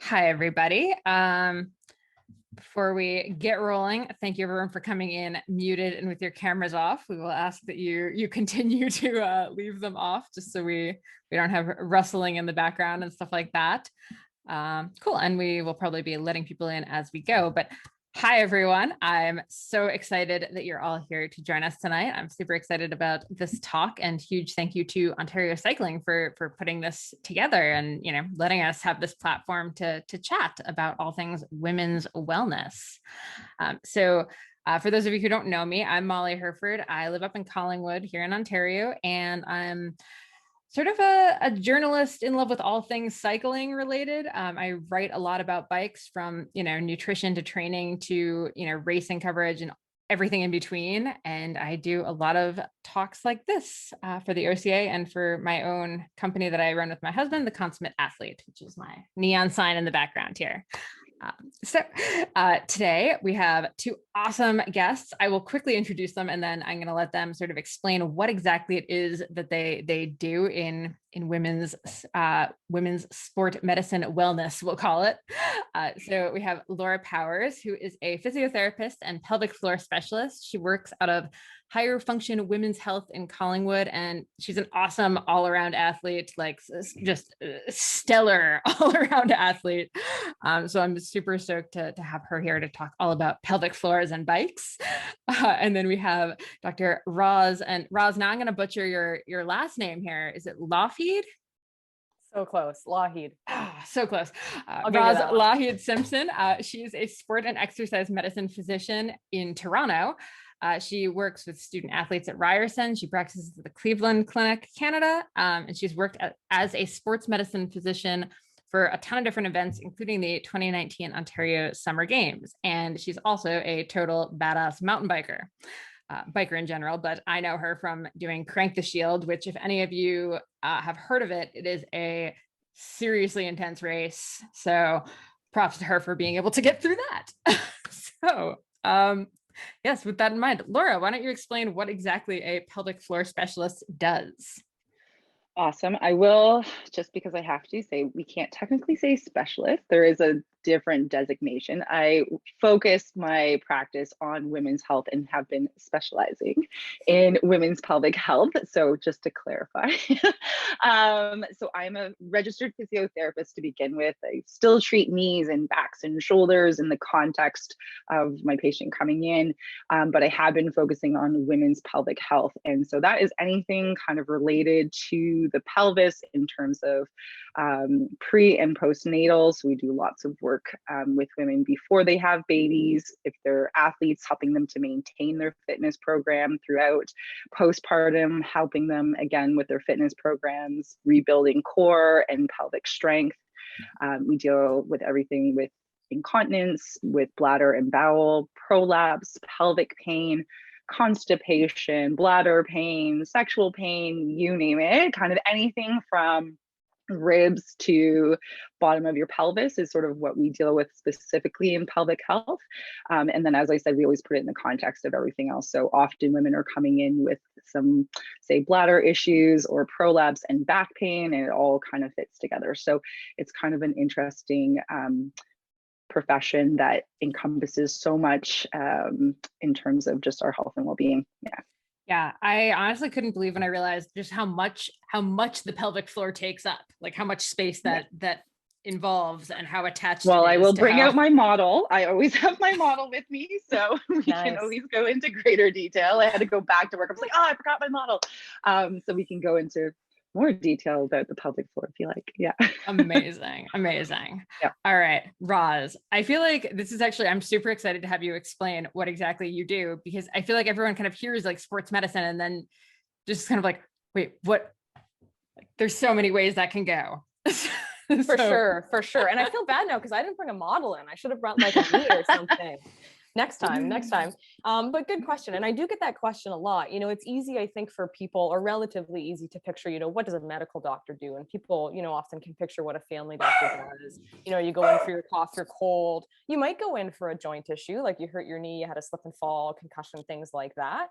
Hi, everybody. Before we get rolling, thank you everyone for coming in muted and with your cameras off. We will ask that you continue to leave them off just so we don't have rustling in the background and stuff like that. Cool. And we will probably be letting people in as we go. But hi, everyone. I'm so excited that you're all here to join us tonight. I'm super excited about this talk, and huge thank you to Ontario Cycling for putting this together and, letting us have this platform to chat about all things women's wellness. For those of you who don't know me, I'm Molly Hurford. I live up in Collingwood here in Ontario, and I'm sort of a journalist in love with all things cycling related. I write a lot about bikes, from nutrition to training to racing coverage and everything in between. And I do a lot of talks like this for the OCA and for my own company that I run with my husband, The Consummate Athlete, which is my neon sign in the background here. Today we have two awesome guests. I will quickly introduce them, and then I'm going to let them sort of explain what exactly it is that they do in women's sport medicine wellness, we'll call it. So we have Laura Powers, who is a physiotherapist and pelvic floor specialist. She works out of Higher Function Women's Health in Collingwood, and she's an awesome all-around athlete, like just stellar all-around athlete. So I'm super stoked to have her here to talk all about pelvic floors and bikes. And then we have Dr. Roz, and Roz, now I'm going to butcher your last name here. Is it Lawheed? So close. Lawheed. So close. Roz Simpson. She is a sport and exercise medicine physician in Toronto. She works with student athletes at Ryerson. She practices at the Cleveland Clinic, Canada, and she's worked as a sports medicine physician for a ton of different events, including the 2019 Ontario Summer Games. And she's also a total badass mountain biker in general, but I know her from doing Crank the Shield, which, if any of you have heard of it, it is a seriously intense race. So props to her for being able to get through that. Yes, with that in mind, Laura, why don't you explain what exactly a pelvic floor specialist does? Awesome. I will, just because I have to say, we can't technically say specialist. There is a different designation. I focus my practice on women's health and have been specializing in women's pelvic health. So just to clarify, so I'm a registered physiotherapist to begin with. I still treat knees and backs and shoulders in the context of my patient coming in, but I have been focusing on women's pelvic health. And so that is anything kind of related to the pelvis in terms of pre and postnatal. So we do lots of work with women before they have babies, if they're athletes, helping them to maintain their fitness program throughout, postpartum, helping them again with their fitness programs, rebuilding core and pelvic strength. We deal with everything with incontinence, with bladder and bowel, prolapse, pelvic pain, constipation, bladder pain, sexual pain, you name it, kind of anything from ribs to bottom of your pelvis is sort of what we deal with specifically in pelvic health. And then, as I said, we always put it in the context of everything else. So often women are coming in with some, say, bladder issues or prolapse and back pain, and it all kind of fits together. So it's kind of an interesting profession that encompasses so much in terms of just our health and well-being. Yeah, I honestly couldn't believe when I realized just how much the pelvic floor takes up, like how much space that involves and how attached. Well, I will bring out my model. I always have my model with me, so we can always go into greater detail. I had to go back to work. I was like, oh, I forgot my model. So we can go into more detail about the pelvic floor if you like. Yeah. Amazing. Yeah. All right, Roz, I feel like this is actually, I'm super excited to have you explain what exactly you do, because I feel like everyone kind of hears like sports medicine and then just kind of like, wait, what? There's so many ways that can go. For sure. And I feel bad now because I didn't bring a model in. I should have brought like a knee or something. Next time. But good question. And I do get that question a lot. It's easy, I think, for people, or relatively easy to picture, what does a medical doctor do? And people, often can picture what a family doctor does. You go in for your cough, your cold. You might go in for a joint issue, like you hurt your knee, you had a slip and fall, concussion, things like that.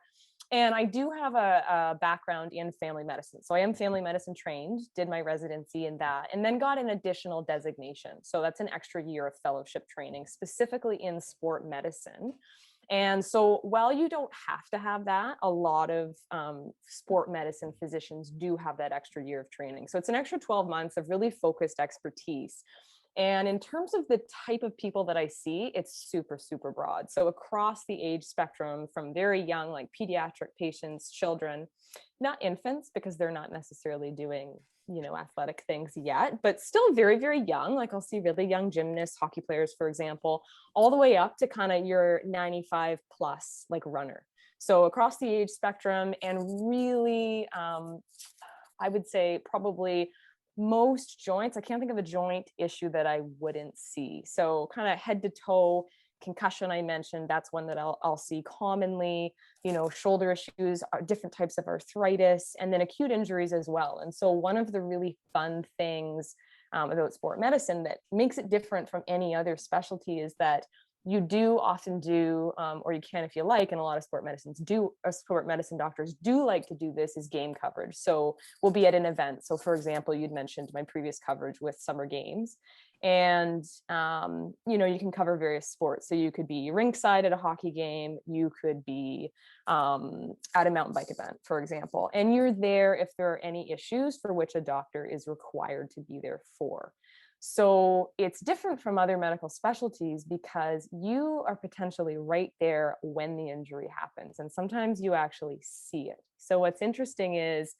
And I do have a background in family medicine. So I am family medicine trained, did my residency in that, and then got an additional designation. So that's an extra year of fellowship training, specifically in sport medicine. And so while you don't have to have that, a lot of sport medicine physicians do have that extra year of training. So it's an extra 12 months of really focused expertise. And in terms of the type of people that I see, it's super, super broad. So across the age spectrum, from very young, like pediatric patients, children, not infants, because they're not necessarily doing, athletic things yet, but still very, very young. Like I'll see really young gymnasts, hockey players, for example, all the way up to kind of your 95 plus, like runner. So across the age spectrum, and really, I would say probably most joints, I can't think of a joint issue that I wouldn't see. So kind of head to toe concussion, I mentioned, that's one that I'll see commonly, shoulder issues, different types of arthritis, and then acute injuries as well. And so one of the really fun things about sport medicine that makes it different from any other specialty is that you do often do, or you can if you like, and a lot of sport medicine doctors do like to do this, is game coverage. So we'll be at an event. So for example, you'd mentioned my previous coverage with Summer Games, and you can cover various sports. So you could be ringside at a hockey game, you could be at a mountain bike event, for example, and you're there if there are any issues for which a doctor is required to be there for. So it's different from other medical specialties because you are potentially right there when the injury happens. And sometimes you actually see it. So what's interesting is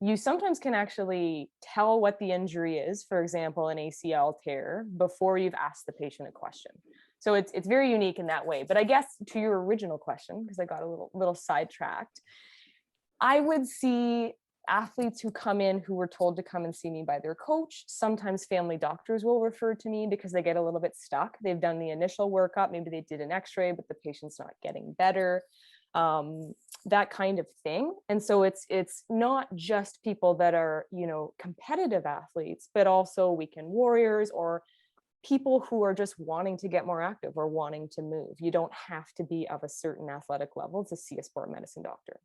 you sometimes can actually tell what the injury is, for example, an ACL tear, before you've asked the patient a question. So it's very unique in that way. But I guess to your original question, because I got a little sidetracked, I would see athletes who come in who were told to come and see me by their coach. Sometimes family doctors will refer to me because they get a little bit stuck. They've done the initial workup, maybe they did an x-ray, but the patient's not getting better, that kind of thing. And so it's not just people that are, competitive athletes, but also weekend warriors or people who are just wanting to get more active or wanting to move. You don't have to be of a certain athletic level to see a sport medicine doctor.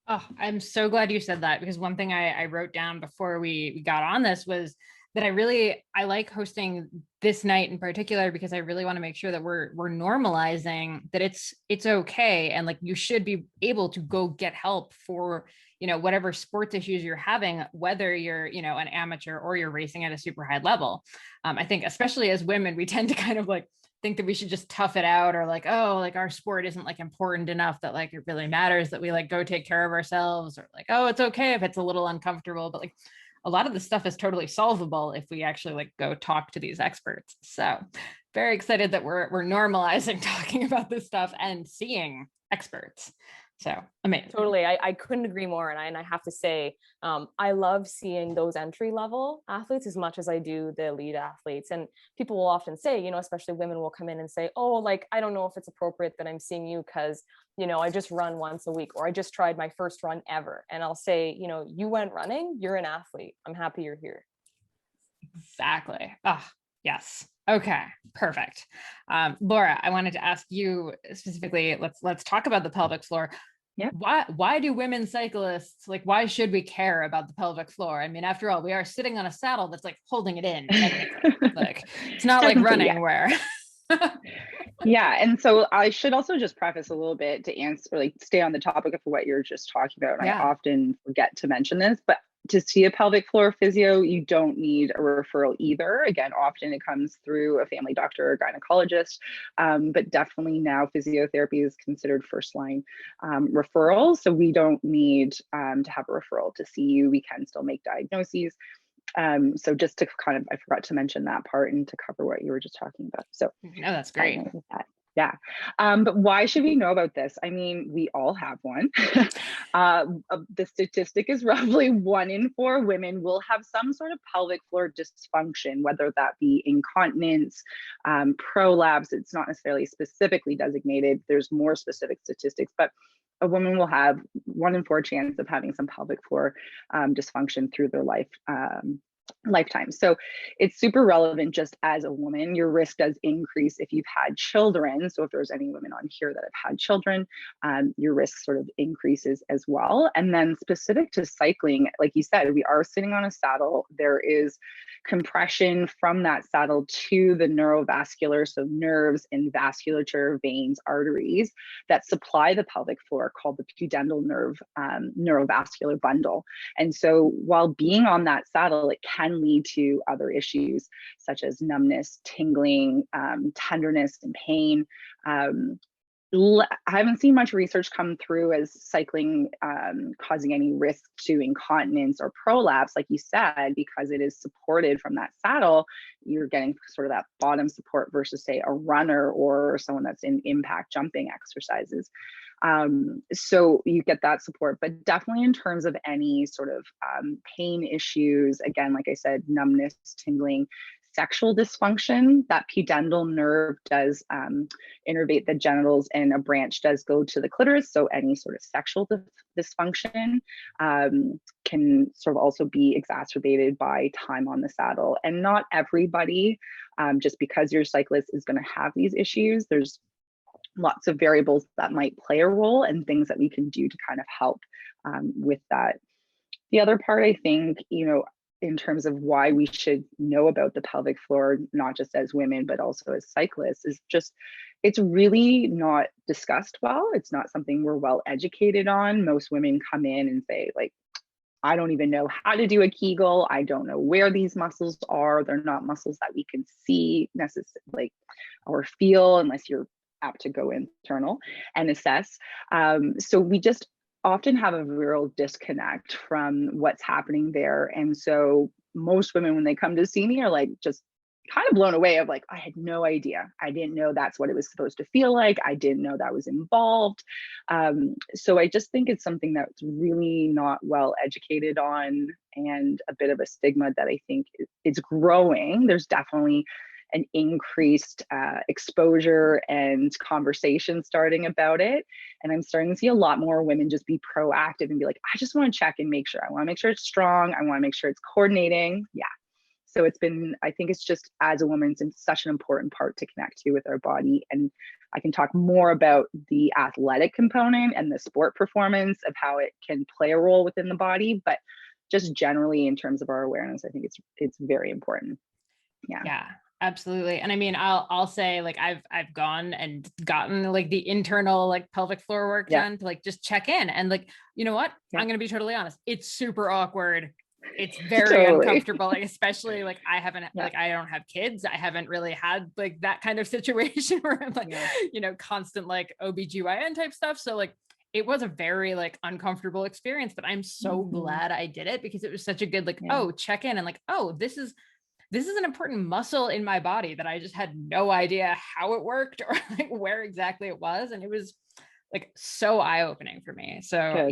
Oh, I'm so glad you said that, because one thing I wrote down before we got on this was that I like hosting this night in particular, because I really want to make sure that we're normalizing that it's okay. And like, you should be able to go get help for, whatever sports issues you're having, whether you're, an amateur or you're racing at a super high level. I think especially as women, we tend to kind of like think that we should just tough it out, or like, oh, like our sport isn't like important enough that like it really matters that we like go take care of ourselves, or like, oh, it's okay if it's a little uncomfortable, but like a lot of the stuff is totally solvable if we actually like go talk to these experts. So very excited that we're normalizing talking about this stuff and seeing experts. So amazing. Totally. I couldn't agree more. And I have to say, I love seeing those entry level athletes as much as I do the elite athletes. And people will often say, especially women will come in and say, oh, like, I don't know if it's appropriate that I'm seeing you because, I just run once a week, or I just tried my first run ever. And I'll say, you went running, you're an athlete. I'm happy you're here. Exactly. Oh, yes. Okay, perfect. Laura, I wanted to ask you specifically, let's talk about the pelvic floor. Yeah. Why do women cyclists, like, why should we care about the pelvic floor? I mean, after all, we are sitting on a saddle that's like holding it in. Like, it's not like running where. Yeah. And so I should also just preface a little bit to answer, like, stay on the topic of what you're just talking about. And I often forget to mention this, but to see a pelvic floor physio, you don't need a referral either. Again, often it comes through a family doctor or gynecologist, but definitely now physiotherapy is considered first line referral. So we don't need to have a referral to see you. We can still make diagnoses. So just to kind of, I forgot to mention that part and to cover what you were just talking about. So no, that's great. Yeah. But why should we know about this? I mean, we all have one. The statistic is roughly 1 in 4 women will have some sort of pelvic floor dysfunction, whether that be incontinence, prolapse. It's not necessarily specifically designated. There's more specific statistics, but a woman will have 1 in 4 chance of having some pelvic floor dysfunction through their life. lifetime. So it's super relevant just as a woman. Your risk does increase if you've had children. So if there's any women on here that have had children, your risk sort of increases as well. And then specific to cycling, like you said, we are sitting on a saddle. There is compression from that saddle to the neurovascular, so nerves and vasculature, veins, arteries that supply the pelvic floor, called the pudendal nerve neurovascular bundle. And so while being on that saddle, it can lead to other issues such as numbness, tingling, tenderness, and pain. I haven't seen much research come through as cycling causing any risk to incontinence or prolapse, like you said, because it is supported from that saddle. You're getting sort of that bottom support versus, say, a runner or someone that's in impact jumping exercises. So you get that support, but definitely in terms of any sort of pain issues, again, like I said, numbness, tingling, sexual dysfunction, that pudendal nerve does innervate the genitals, and a branch does go to the clitoris. So any sort of sexual dysfunction can sort of also be exacerbated by time on the saddle. And not everybody, just because you're a cyclist, is going to have these issues. There's lots of variables that might play a role and things that we can do to kind of help with that. The other part, I think, in terms of why we should know about the pelvic floor, not just as women, but also as cyclists, is just, it's really not discussed well. It's not something we're well educated on. Most women come in and say, like, I don't even know how to do a Kegel. I don't know where these muscles are. They're not muscles that we can see necessarily or feel unless you're apt to go internal and assess. So we just often have a real disconnect from what's happening there. And so most women, when they come to see me, are like just kind of blown away of like, I had no idea. I didn't know that's what it was supposed to feel like. I didn't know that was involved. So I just think it's something that's really not well educated on, and a bit of a stigma that I think is growing. There's definitely an increased exposure and conversation starting about it. And I'm starting to see a lot more women just be proactive and be like, I just want to check and make sure. I want to make sure it's strong. I want to make sure it's coordinating. Yeah. So it's been, I think it's just, as a woman, it's such an important part to connect to with our body. And I can talk more about the athletic component and the sport performance of how it can play a role within the body. But just generally in terms of our awareness, I think it's very important. Yeah. Yeah. Absolutely. And I mean, I'll say, like, I've gone and gotten like the internal like pelvic floor work done to like just check in, and like, you know what, I'm going to be totally honest. It's super awkward. It's very uncomfortable, like, especially like I haven't, like, I don't have kids. I haven't really had like that kind of situation where I'm like, constant like OBGYN type stuff. So like, it was a very like uncomfortable experience, but I'm so glad I did it, because it was such a good, like, oh, check in and like, oh, this is an important muscle in my body that I just had no idea how it worked or like where exactly it was. And it was like so eye-opening for me. So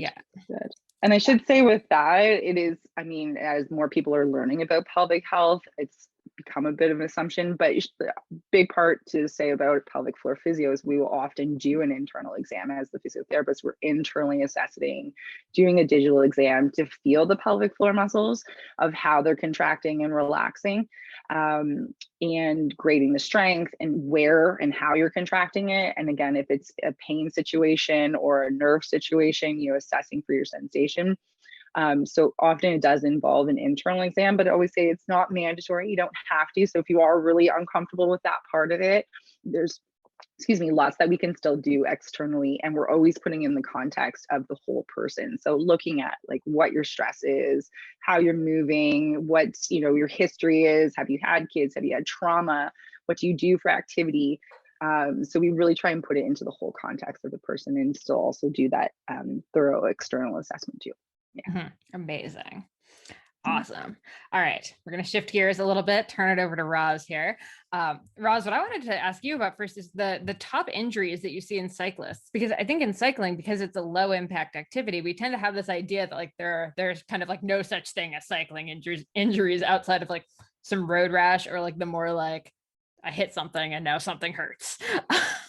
Good. And I should say with that, it is, I mean, as more people are learning about pelvic health, it's become a bit of an assumption, but a big part to say about pelvic floor physio is we will often do an internal exam. As the physiotherapist, we're internally assessing, doing a digital exam to feel the pelvic floor muscles, of how they're contracting and relaxing, and grading the strength and where and how you're contracting it. And again, if it's a pain situation or a nerve situation, assessing for your sensation. So often it does involve an internal exam, but I always say it's not mandatory. You don't have to. So if you are really uncomfortable with that part of it, there's, lots that we can still do externally. And we're always putting in the context of the whole person. So looking at like what your stress is, how you're moving, what, your history is. Have you had kids? Have you had trauma? What do you do for activity? So we really try and put it into the whole context of the person, and still also do that thorough external assessment too. Yeah. Amazing. Awesome. All right. We're going to shift gears a little bit, turn it over to Roz here. Roz, what I wanted to ask you about first is the top injuries that you see in cyclists, because I think in cycling, because it's a low impact activity, we tend to have this idea that like there's kind of like no such thing as cycling injuries outside of like some road rash, or like the more like I hit something and now something hurts.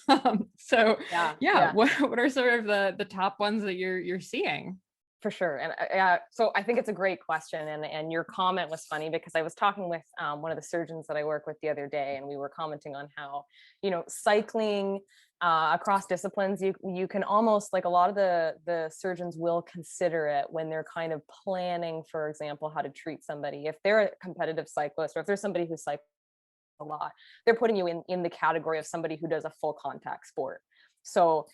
What are sort of the top ones that you're seeing? For sure. And so I think it's a great question. And your comment was funny because I was talking with one of the surgeons that I work with the other day, and we were commenting on how, cycling across disciplines, you can almost, like, a lot of the surgeons will consider it when they're kind of planning, for example, how to treat somebody. If they're a competitive cyclist, or if there's somebody who cycles a lot, they're putting you in the category of somebody who does a full contact sport. So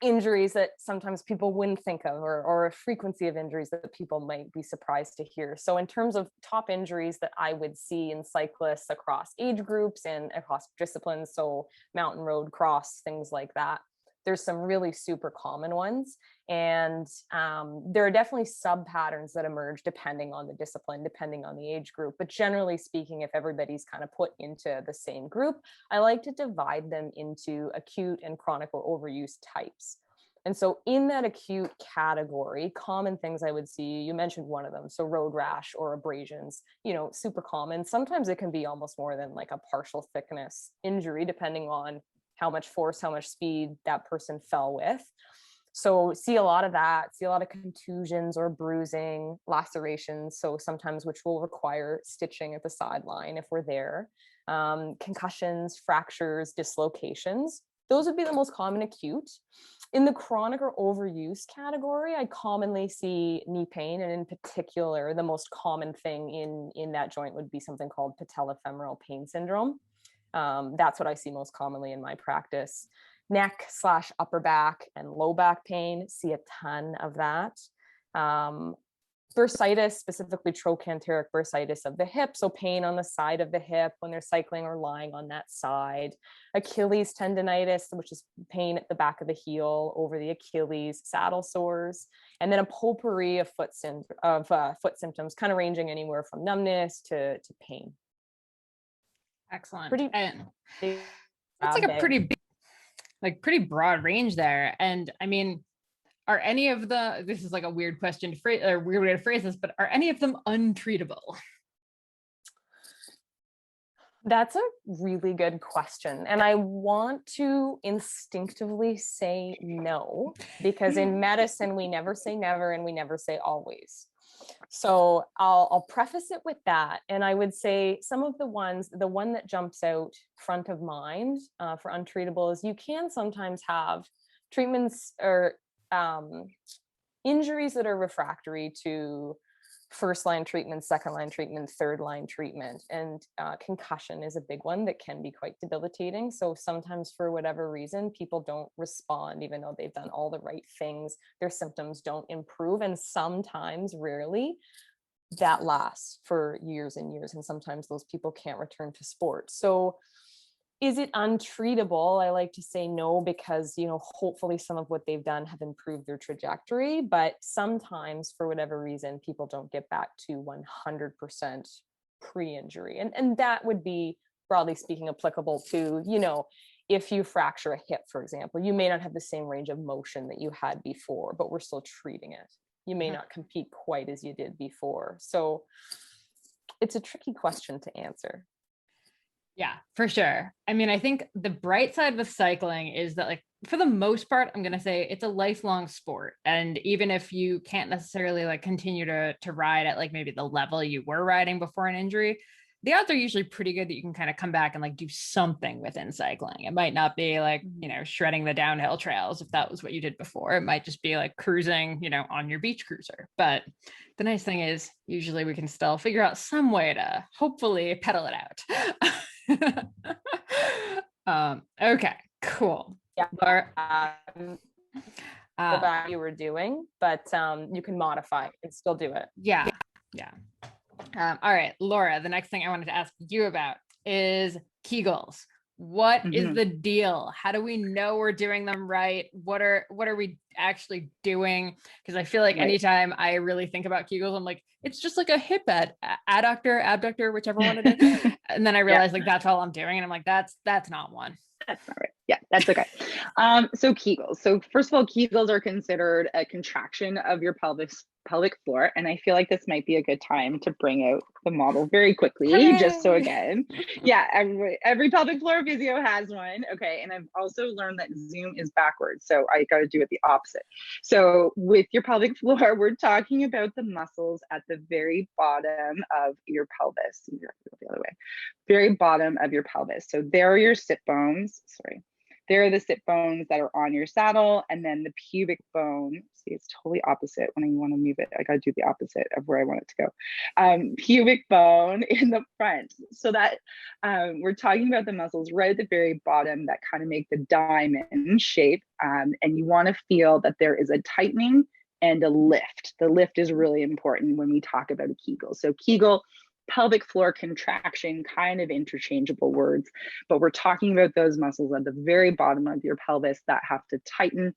injuries that sometimes people wouldn't think of, or a frequency of injuries that people might be surprised to hear. So in terms of top injuries that I would see in cyclists across age groups and across disciplines, so mountain, road, cross, things like that, there's some really super common ones. And there are definitely sub patterns that emerge depending on the discipline, depending on the age group. But generally speaking, if everybody's kind of put into the same group, I like to divide them into acute and chronic or overuse types. And so in that acute category, common things I would see, you mentioned one of them, so road rash or abrasions, super common. Sometimes it can be almost more than like a partial thickness injury, depending on how much force, how much speed that person fell with. So see a lot of that, see a lot of contusions or bruising, lacerations. So sometimes which will require stitching at the sideline if we're there. Concussions, fractures, dislocations. Those would be the most common acute. In the chronic or overuse category, I commonly see knee pain. And in particular, the most common thing in that joint would be something called patellofemoral pain syndrome. That's what I see most commonly in my practice. Neck / upper back and low back pain, see a ton of that. Bursitis, specifically trochanteric bursitis of the hip, so pain on the side of the hip when they're cycling or lying on that side. Achilles tendonitis, which is pain at the back of the heel over the Achilles, saddle sores, and then a potpourri of foot symptoms, kind of ranging anywhere from numbness to pain. Excellent. That's like a pretty broad range there. And I mean, are any of this is like a weird question to phrase, or weird way to phrase this, but are any of them untreatable? That's a really good question. And I want to instinctively say no, because in medicine, we never say never and we never say always. So I'll preface it with that. And I would say some of the one that jumps out front of mind for untreatable is you can sometimes have treatments or injuries that are refractory to first line treatment, second line treatment, third line treatment. And concussion is a big one that can be quite debilitating. So sometimes for whatever reason, people don't respond, even though they've done all the right things, their symptoms don't improve. And sometimes, rarely, that lasts for years and years. And sometimes those people can't return to sport. So is it untreatable? I like to say no, because, hopefully some of what they've done have improved their trajectory, but sometimes for whatever reason, people don't get back to 100% pre-injury. And that would be, broadly speaking, applicable to, if you fracture a hip, for example, you may not have the same range of motion that you had before, but we're still treating it. You may not compete quite as you did before. So it's a tricky question to answer. Yeah, for sure. I mean, I think the bright side with cycling is that, like, for the most part, I'm going to say it's a lifelong sport. And even if you can't necessarily like continue to ride at like maybe the level you were riding before an injury, the odds are usually pretty good that you can kind of come back and like do something within cycling. It might not be like, shredding the downhill trails if that was what you did before. It might just be like cruising, on your beach cruiser. But the nice thing is usually we can still figure out some way to hopefully pedal it out. Okay, cool. Yeah. Laura, that you were doing, but you can modify and still do it. Yeah. All right, Laura, the next thing I wanted to ask you about is Kegels. What is the deal? How do we know we're doing them right? What are we actually doing? Because I feel like anytime I really think about Kegels, I'm like, it's just like a hip adductor, abductor, whichever one it is. And then I realized like that's all I'm doing. And I'm like, that's not one. That's not right. Yeah, that's okay. So Kegels. So first of all, Kegels are considered a contraction of your pelvis pelvic floor. And I feel like this might be a good time to bring out the model very quickly, Hooray! just so again, yeah, every pelvic floor physio has one. Okay. And I've also learned that Zoom is backwards. So I got to do it the opposite. So with your pelvic floor, we're talking about the muscles at the very bottom of your pelvis. You have to go the other way. Very bottom of your pelvis. So there are your sit bones. Sorry. There are the sit bones that are on your saddle, and then the pubic bone. See, it's totally opposite when I want to move it. I got to do the opposite of where I want it to go. Pubic bone in the front. So that we're talking about the muscles right at the very bottom that kind of make the diamond shape. And you want to feel that there is a tightening and a lift. The lift is really important when we talk about a Kegel. So Kegel, pelvic floor contraction, kind of interchangeable words, but we're talking about those muscles at the very bottom of your pelvis that have to tighten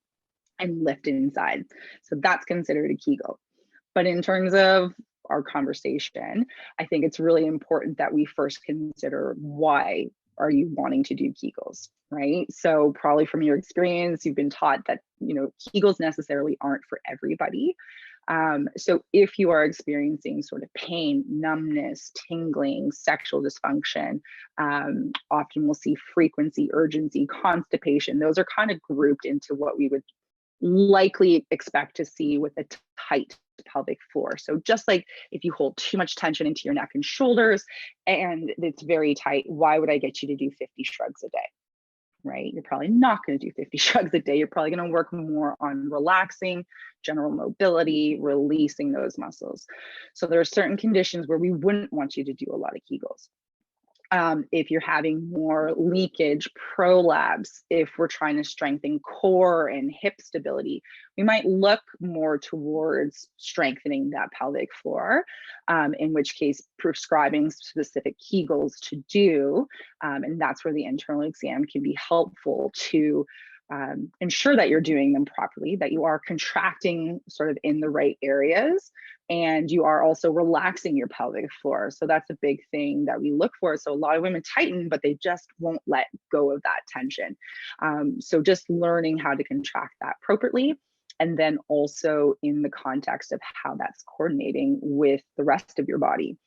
and lift inside. So that's considered a Kegel. But in terms of our conversation, I think it's really important that we first consider, why are you wanting to do Kegels, right? So probably from your experience, you've been taught that, Kegels necessarily aren't for everybody. So if you are experiencing sort of pain, numbness, tingling, sexual dysfunction, often we'll see frequency, urgency, constipation. Those are kind of grouped into what we would likely expect to see with a tight pelvic floor. So just like if you hold too much tension into your neck and shoulders and it's very tight, why would I get you to do 50 shrugs a day? Right? You're probably not going to do 50 shrugs a day. You're probably going to work more on relaxing, general mobility, releasing those muscles. So there are certain conditions where we wouldn't want you to do a lot of Kegels. If you're having more leakage, prolapse, if we're trying to strengthen core and hip stability, we might look more towards strengthening that pelvic floor, in which case prescribing specific Kegels to do. And that's where the internal exam can be helpful to ensure that you're doing them properly, that you are contracting sort of in the right areas, and you are also relaxing your pelvic floor. So that's a big thing that we look for. So a lot of women tighten, but they just won't let go of that tension. So just learning how to contract that appropriately, and then also in the context of how that's coordinating with the rest of your body,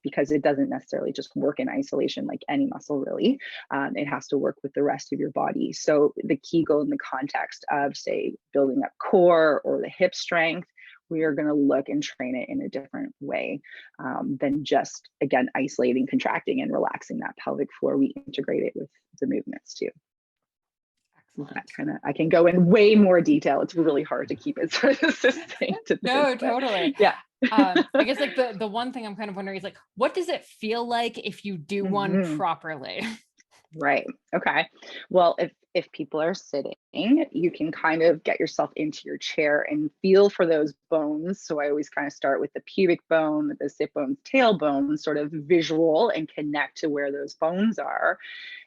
because it doesn't necessarily just work in isolation like any muscle really. It has to work with the rest of your body. So the Kegel in the context of, say, building up core or the hip strength, we are going to look and train it in a different way than just, again, isolating, contracting, and relaxing that pelvic floor. We integrate it with the movements too. I can go in way more detail. It's really hard to keep it sort of succinct. To No, this, totally. Yeah. I guess like the one thing I'm kind of wondering is like, what does it feel like if you do one properly? Right. Okay. Well, if people are sitting, you can kind of get yourself into your chair and feel for those bones. So I always kind of start with the pubic bone, the sit bones, tailbone, sort of visual, and connect to where those bones are.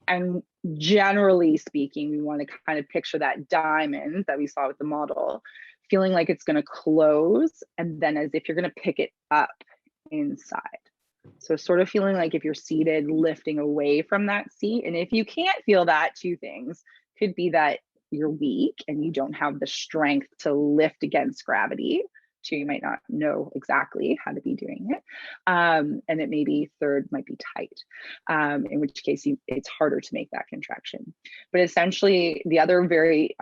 And generally speaking, we want to kind of picture that diamond that we saw with the model, feeling like it's going to close, and then as if you're going to pick it up inside. So sort of feeling like if you're seated, lifting away from that seat. And if you can't feel that, two things could be that you're weak and you don't have the strength to lift against gravity. Two, you might not know exactly how to be doing it. And it may be third, might be tight, in which case it's harder to make that contraction. But essentially the other very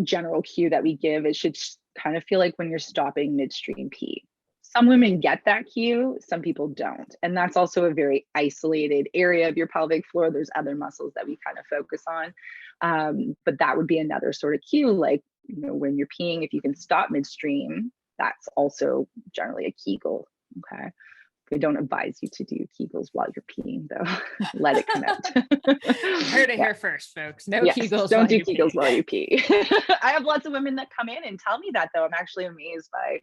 general cue that we give, it should kind of feel like when you're stopping midstream pee. Some women get that cue, some people don't. And that's also a very isolated area of your pelvic floor. There's other muscles that we kind of focus on. But that would be another sort of cue, like, when you're peeing, if you can stop midstream, that's also generally a Kegel. Okay. We don't advise you to do Kegels while you're peeing, though. Let it come out. Heard it here first, folks. No Kegels. Don't do Kegels while you pee. I have lots of women that come in and tell me that, though. I'm actually amazed by,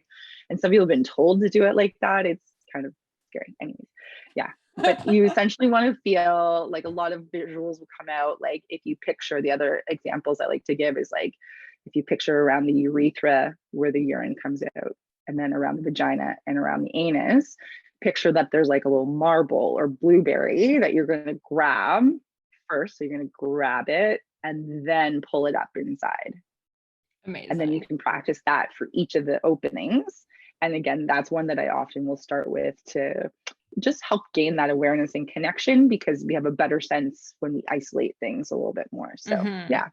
and some people have been told to do it like that. It's kind of scary. Anyways, yeah. But you essentially want to feel like a lot of visuals will come out. Like if you picture, the other examples I like to give is like, if you picture around the urethra where the urine comes out, and then around the vagina and around the anus, picture that there's like a little marble or blueberry that you're going to grab first. So you're going to grab it and then pull it up inside. Amazing. And then you can practice that for each of the openings. And again, that's one that I often will start with to just help gain that awareness and connection, because we have a better sense when we isolate things a little bit more. So yeah.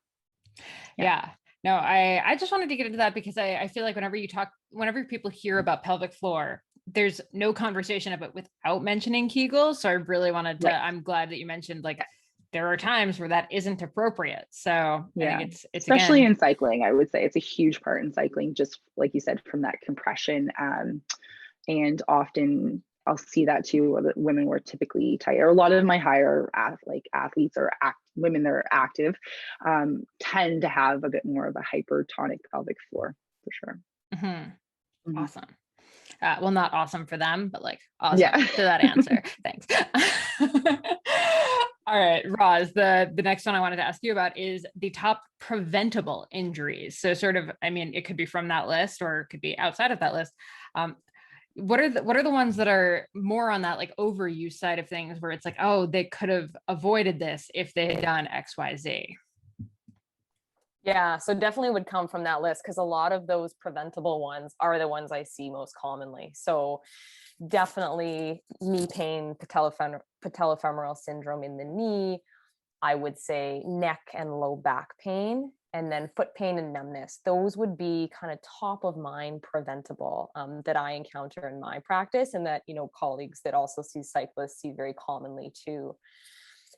No, I just wanted to get into that because I feel like whenever people hear about pelvic floor, there's no conversation about without mentioning Kegels. So I really wanted to, I'm glad that you mentioned, like, there are times where that isn't appropriate. So I think it's especially again, in cycling, I would say it's a huge part in cycling, just like you said, from that compression. And often I'll see that too, that women were typically tight, or a lot of my higher athletes or women that are active tend to have a bit more of a hypertonic pelvic floor, for sure. Awesome. Well, not awesome for them, but like awesome to that answer. Thanks. All right, Roz, the next one I wanted to ask you about is the top preventable injuries. So sort of, I mean, it could be from that list or it could be outside of that list. What are the ones that are more on that like overuse side of things where it's like, oh, they could have avoided this if they had done X, Y, Z? Yeah, so definitely would come from that list, because a lot of those preventable ones are the ones I see most commonly. So definitely knee pain, patellofemoral syndrome in the knee. I would say neck and low back pain, and then foot pain and numbness. Those would be kind of top of mind preventable that I encounter in my practice, and that, colleagues that also see cyclists see very commonly too.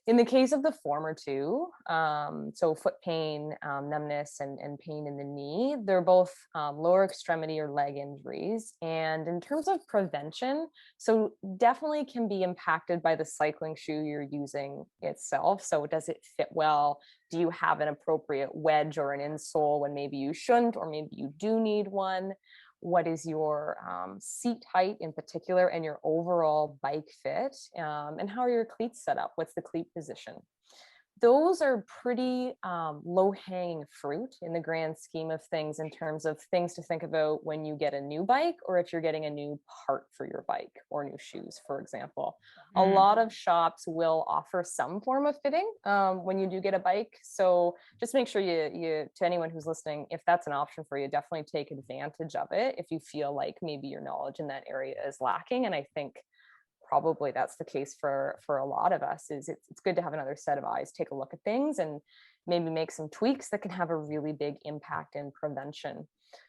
In the case of the former two, so foot pain, numbness, and pain in the knee, they're both lower extremity or leg injuries. And in terms of prevention, so definitely can be impacted by the cycling shoe you're using itself. So does it fit well? Do you have an appropriate wedge or an insole when maybe you shouldn't, or maybe you do need one? What is your seat height in particular, and your overall bike fit, and how are your cleats set up? What's the cleat position? Those are pretty low-hanging fruit in the grand scheme of things, in terms of things to think about when you get a new bike, or if you're getting a new part for your bike or new shoes, for example. A lot of shops will offer some form of fitting when you do get a bike. So just make sure you, to anyone who's listening, if that's an option for you, definitely take advantage of it if you feel like maybe your knowledge in that area is lacking. And I think probably that's the case for a lot of us. Is it's good to have another set of eyes, take a look at things, and maybe make some tweaks that can have a really big impact in prevention.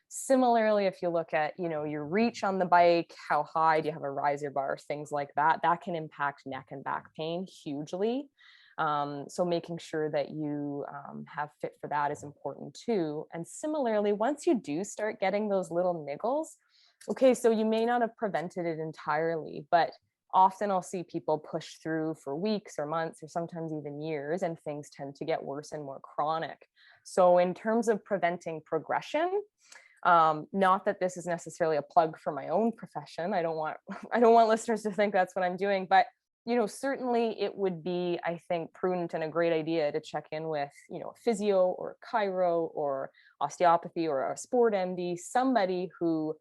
Similarly, if you look at, your reach on the bike, how high do you have a riser bar, things like that, that can impact neck and back pain hugely. So making sure that you have fit for that is important too. And similarly, once you do start getting those little niggles, okay, so you may not have prevented it entirely, but often I'll see people push through for weeks or months or sometimes even years, and things tend to get worse and more chronic. So in terms of preventing progression, not that this is necessarily a plug for my own profession. I don't want listeners to think that's what I'm doing, but certainly it would be, I think, prudent and a great idea to check in with, a physio or chiro or osteopathy or a sport MD, somebody who,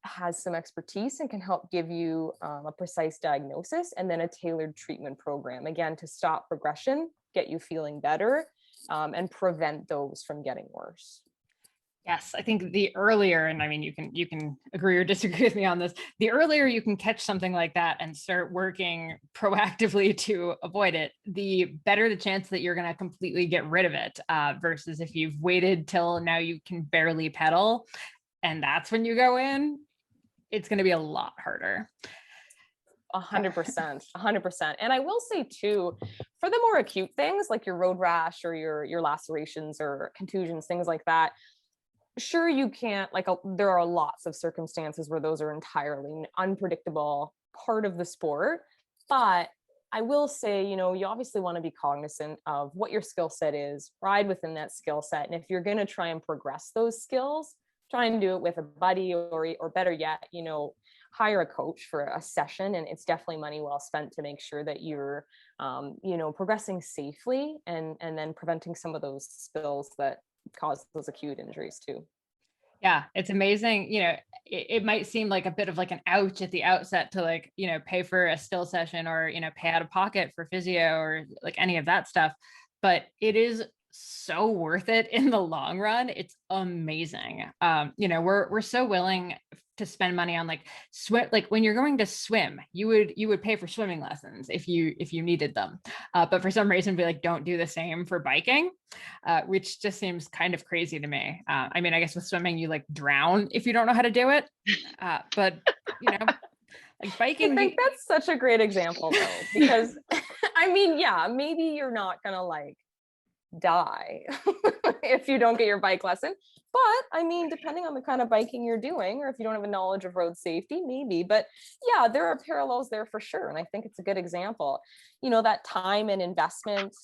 has some expertise and can help give you a precise diagnosis, and then a tailored treatment program, again, to stop progression, get you feeling better, and prevent those from getting worse. Yes, I think the earlier, and I mean, you can agree or disagree with me on this, the earlier you can catch something like that and start working proactively to avoid it, the better the chance that you're going to completely get rid of it, versus if you've waited till now you can barely pedal and that's when you go in, it's going to be a lot harder. 100%. And I will say too, for the more acute things like your road rash or your lacerations or contusions, things like that, sure, you can't, there are lots of circumstances where those are entirely unpredictable part of the sport. But I will say, you obviously want to be cognizant of what your skill set is, ride within that skill set. And if you're going to try and progress those skills, try and do it with a buddy, or better yet, hire a coach for a session. And it's definitely money well spent to make sure that you're, progressing safely and then preventing some of those spills that cause those acute injuries too. Yeah, it's amazing. It might seem like a bit of like an ouch at the outset to pay for a still session or, pay out of pocket for physio or like any of that stuff, but it is so worth it in the long run. It's amazing. We're so willing to spend money on like swim, like when you're going to swim, you would pay for swimming lessons if you needed them, but for some reason we like don't do the same for biking, which just seems kind of crazy to me. I mean, I guess with swimming you like drown if you don't know how to do it, but you know, like biking. I think that's such a great example though, because I mean, yeah, maybe you're not gonna like die if you don't get your bike lesson. But I mean, depending on the kind of biking you're doing, or if you don't have a knowledge of road safety, maybe. But yeah, there are parallels there for sure. And I think it's a good example. You know, that time and investment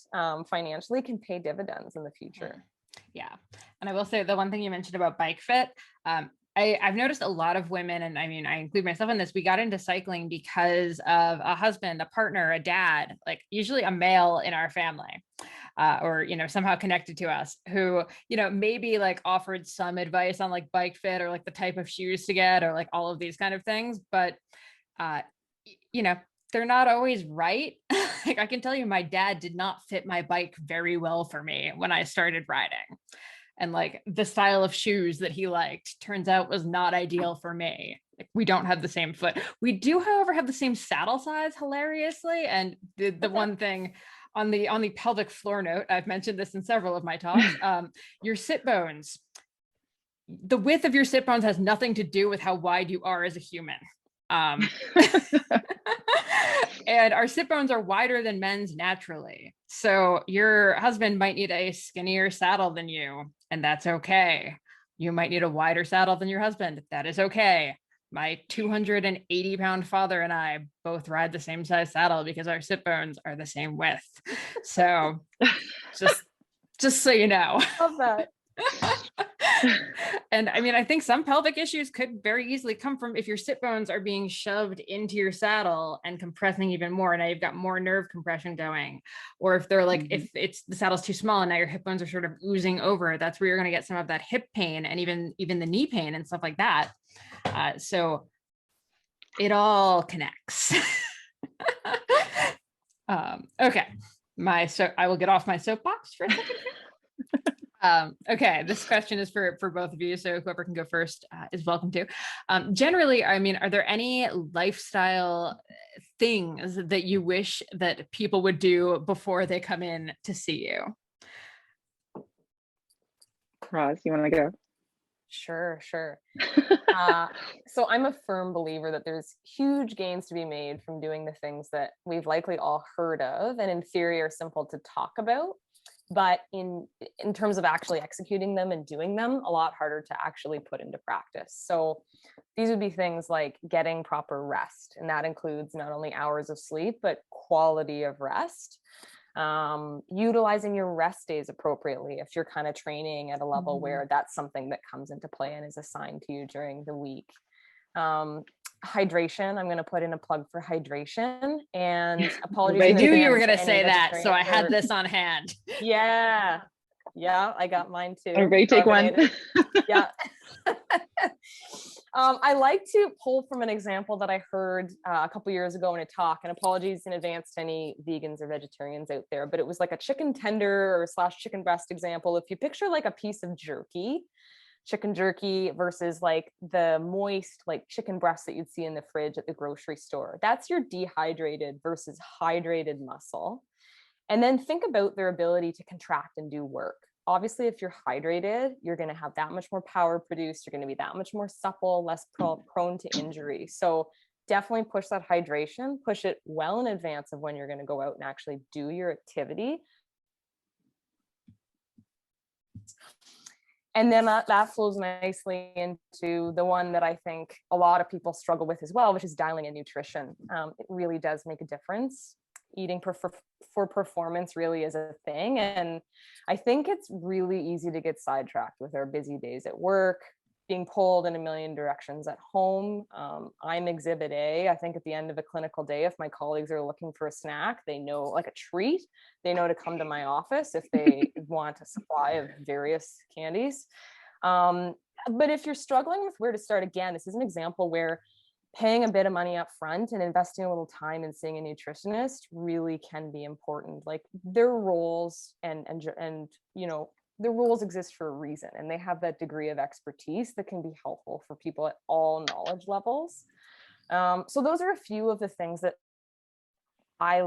financially can pay dividends in the future. Yeah. And I will say the one thing you mentioned about bike fit, I've noticed a lot of women, and I mean, I include myself in this, we got into cycling because of a husband, a partner, a dad, like usually a male in our family, or, you know, somehow connected to us, who, you know, maybe like offered some advice on like bike fit or like the type of shoes to get or like all of these kind of things. But, you know, they're not always right. Like I can tell you, my dad did not fit my bike very well for me when I started riding. And like the style of shoes that he liked turns out was not ideal for me. Like we don't have the same foot. We do, however, have the same saddle size, hilariously. And the one thing on the pelvic floor note, I've mentioned this in several of my talks, your sit bones, the width of your sit bones has nothing to do with how wide you are as a human. And our sit bones are wider than men's naturally. So your husband might need a skinnier saddle than you, and that's okay. You might need a wider saddle than your husband. That is okay. My 280-pound father and I both ride the same size saddle because our sit bones are the same width. So just so you know. Love that. And I mean, I think some pelvic issues could very easily come from if your sit bones are being shoved into your saddle and compressing even more. Now you've got more nerve compression going, or if they're like, if it's the saddle's too small and now your hip bones are sort of oozing over, that's where you're going to get some of that hip pain and even the knee pain and stuff like that. So it all connects. Okay. I will get off my soapbox for a second here. Okay, this question is for both of you, so whoever can go first is welcome to. Generally, I mean, are there any lifestyle things that you wish that people would do before they come in to see you? Roz, you want to go? Sure. So I'm a firm believer that there's huge gains to be made from doing the things that we've likely all heard of and in theory are simple to talk about, but in terms of actually executing them and doing them, a lot harder to actually put into practice. So these would be things like getting proper rest, and that includes not only hours of sleep, but quality of rest. Utilizing your rest days appropriately if you're kind of training at a level where that's something that comes into play and is assigned to you during the week. Hydration, I'm going to put in a plug for hydration, and apologies. I knew you were going to say that, so I had this on hand. Yeah, I got mine too. Everybody take one. Yeah. I like to pull from an example that I heard a couple years ago in a talk, and apologies in advance to any vegans or vegetarians out there, but it was like a chicken tender or / chicken breast example. If you picture like a piece of chicken jerky versus like the moist like chicken breast that you'd see in the fridge at the grocery store, that's your dehydrated versus hydrated muscle. And then think about their ability to contract and do work. Obviously, if you're hydrated, you're going to have that much more power produced. You're going to be that much more supple, less prone to injury. So definitely push that hydration, push it well in advance of when you're going to go out and actually do your activity. And then that flows nicely into the one that I think a lot of people struggle with as well, which is dialing in nutrition. It really does make a difference. Eating for performance really is a thing. And I think it's really easy to get sidetracked with our busy days at work, being pulled in a million directions at home. I'm exhibit A. I think at the end of a clinical day, if my colleagues are looking for a snack, they know, like a treat, they know to come to my office if they want a supply of various candies. But if you're struggling with where to start, again, this is an example where paying a bit of money up front and investing a little time in seeing a nutritionist really can be important. Like their roles and you know, the rules exist for a reason, and they have that degree of expertise that can be helpful for people at all knowledge levels. So those are a few of the things that I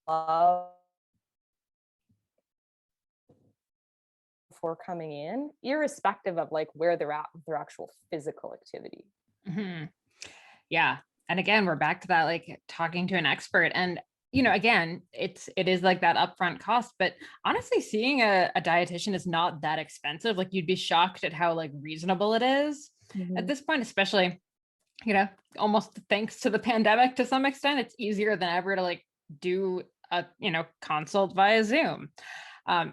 love for coming in, irrespective of like where they're at with their actual physical activity. Mm-hmm. Yeah. And again, we're back to that, like talking to an expert. And, you know, again, it is like that upfront cost, but honestly, seeing a dietitian is not that expensive. Like you'd be shocked at how like reasonable it is at this point, especially, you know, almost thanks to the pandemic to some extent, it's easier than ever to like do a, you know, consult via Zoom.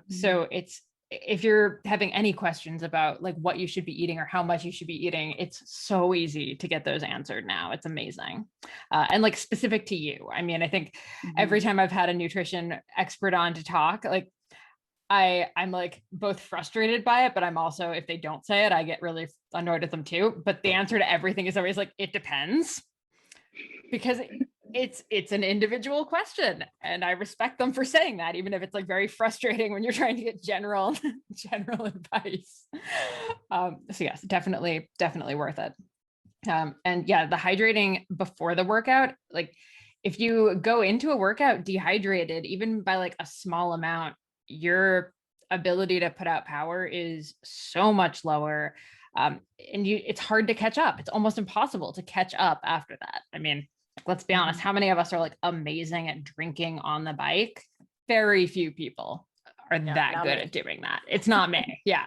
So if you're having any questions about like what you should be eating or how much you should be eating, it's so easy to get those answered now. It's amazing. And like specific to you. I mean, I think every time I've had a nutrition expert on to talk, like I'm like both frustrated by it, but I'm also, if they don't say it, I get really annoyed with them too. But the answer to everything is always like, it depends, because it's an individual question. And I respect them for saying that, even if it's like very frustrating when you're trying to get general advice. So yes, definitely worth it. And yeah, the hydrating before the workout, like if you go into a workout dehydrated, even by like a small amount, your ability to put out power is so much lower. And it's hard to catch up. It's almost impossible to catch up after that. I mean, let's be honest, how many of us are like amazing at drinking on the bike? Very few people are that good at doing that. It's not me. Yeah.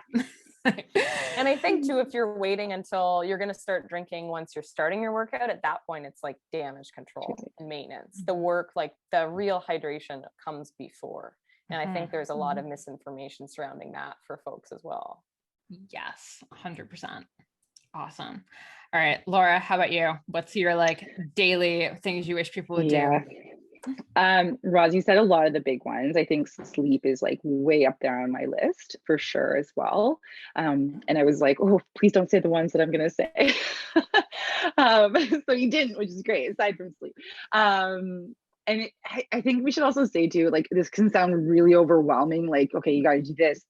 And I think too, if you're waiting until you're going to start drinking once you're starting your workout, at that point, it's like damage control and maintenance. The work, like the real hydration comes before. And I think there's a lot of misinformation surrounding that for folks as well. Yes, 100%. Awesome. All right, Laura, how about you? What's your like daily things you wish people would do? Roz, you said a lot of the big ones. I think sleep is like way up there on my list for sure as well. And I was like, oh, please don't say the ones that I'm going to say. So you didn't, which is great, aside from sleep. And I think we should also say too, like this can sound really overwhelming. Like, okay, you got to do this,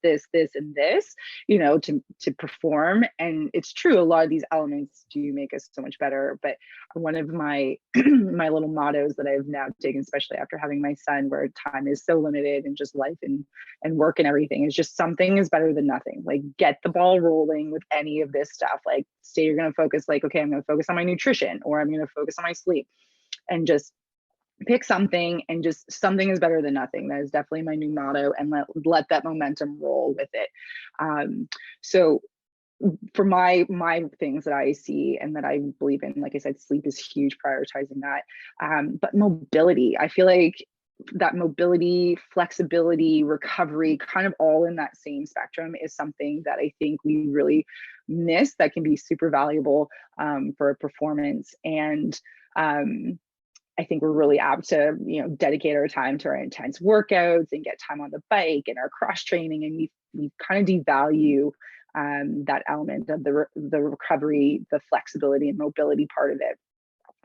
and this, you know, to perform. And it's true. A lot of these elements do make us so much better. But one of my my little mottos that I've now taken, especially after having my son, where time is so limited and just life and work and everything, is just something is better than nothing. Like get the ball rolling with any of this stuff. Like say you're going to focus, like, okay, I'm going to focus on my nutrition, or I'm going to focus on my sleep, and just pick something, and just something is better than nothing. That is definitely my new motto, and let that momentum roll with it. So for my things that I see and that I believe in, like I said, sleep is huge, prioritizing that. But mobility, I feel like that mobility, flexibility, recovery, kind of all in that same spectrum, is something that I think we really miss, that can be super valuable for a performance. And I think we're really apt to, you know, dedicate our time to our intense workouts and get time on the bike and our cross training, and we kind of devalue that element of the recovery, the flexibility and mobility part of it.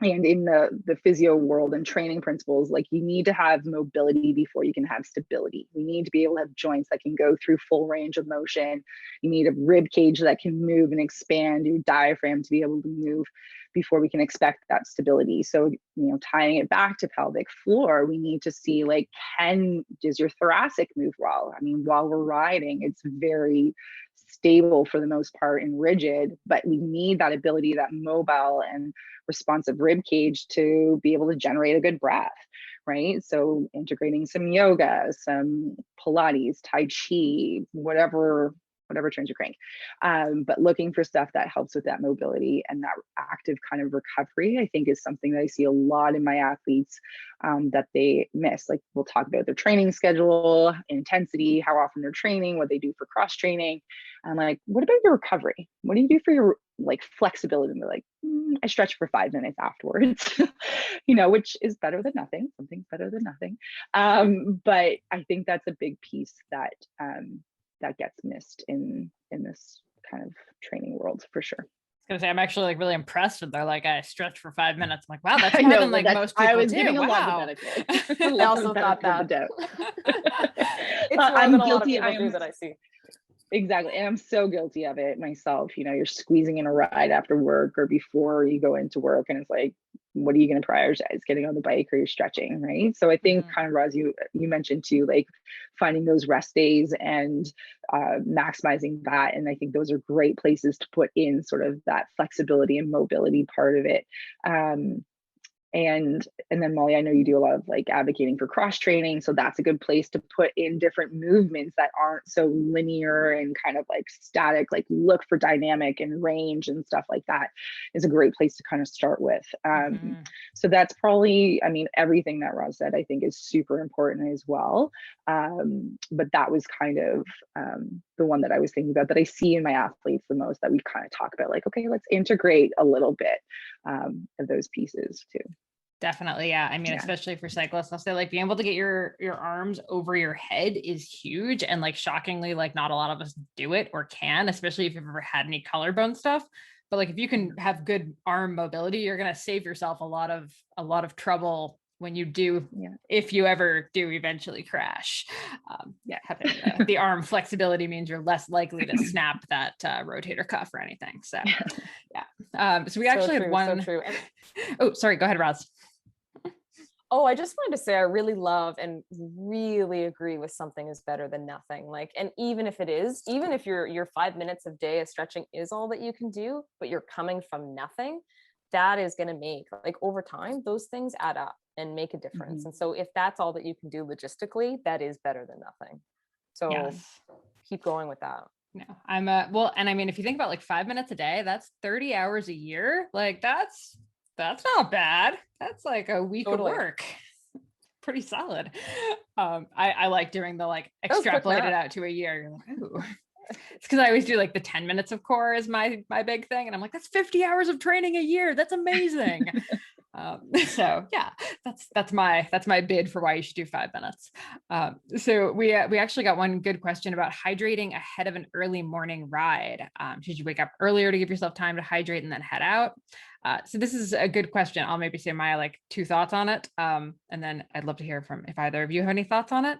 And in the physio world and training principles, like you need to have mobility before you can have stability. We need to be able to have joints that can go through full range of motion. You need a rib cage that can move and expand, your diaphragm to be able to move before we can expect that stability. So, you know, tying it back to pelvic floor, we need to see, like, does your thoracic move well? I mean, while we're riding, it's very stable for the most part and rigid, but we need that ability, that mobile and responsive rib cage to be able to generate a good breath, right? So integrating some yoga, some Pilates, Tai Chi, whatever turns your crank, but looking for stuff that helps with that mobility and that active kind of recovery, I think, is something that I see a lot in my athletes that they miss. Like we'll talk about their training schedule, intensity, how often they're training, what they do for cross training. I'm like, what about your recovery? What do you do for your like flexibility? And they're like, I stretch for 5 minutes afterwards, you know, which is better than nothing. Something's better than nothing. But I think that's a big piece that that gets missed in this kind of training world for sure. I was gonna say, I'm actually like really impressed with they're like, I stretch for 5 minutes. I'm like, wow, that's more than like most people. I was do. giving wow. a lot of benefit. I also thought that. It's more I'm than guilty. A lot of people do that I see. Exactly. And I'm so guilty of it myself. You know, you're squeezing in a ride after work or before you go into work. And it's like, what are you going to prioritize? Getting on the bike or you're stretching, right? So I think kind of, Roz, you mentioned too, like finding those rest days and maximizing that. And I think those are great places to put in sort of that flexibility and mobility part of it. And then Molly, I know you do a lot of like advocating for cross training, so that's a good place to put in different movements that aren't so linear and kind of like static. Like look for dynamic and range and stuff like that is a great place to kind of start with. So that's probably, I mean, everything that Roz said I think is super important as well. But that was kind of the one that I was thinking about that I see in my athletes the most, that we kind of talk about, like, okay, let's integrate a little bit of those pieces too. Definitely. Yeah. I mean, especially for cyclists, I'll say like being able to get your arms over your head is huge. And like, shockingly, like not a lot of us do it or can, especially if you've ever had any collarbone stuff. But like, if you can have good arm mobility, you're going to save yourself a lot of trouble when you do, if you ever do eventually crash. Having the arm flexibility means you're less likely to snap that rotator cuff or anything. So so we actually had one. So true. Oh, sorry. Go ahead, Roz. Oh, I just wanted to say I really love and really agree with something is better than nothing. Like, and even if your 5 minutes of day of stretching is all that you can do, but you're coming from nothing, that is going to make, like, over time, those things add up and make a difference. And so if that's all that you can do logistically, that is better than nothing. So keep going with that. No, I'm well, and I mean, if you think about like 5 minutes a day, that's 30 hours a year. Like that's not bad. That's like a week of work. Pretty solid. I like doing the like extrapolate it out to a year. You're like, ooh. It's because I always do like the 10 minutes of core is my big thing. And I'm like, that's 50 hours of training a year. That's amazing. So yeah, that's my bid for why you should do 5 minutes. So we actually got one good question about hydrating ahead of an early morning ride. Should you wake up earlier to give yourself time to hydrate and then head out? So this is a good question. I'll maybe say my like 2 thoughts on it. And then I'd love to hear from if either of you have any thoughts on it.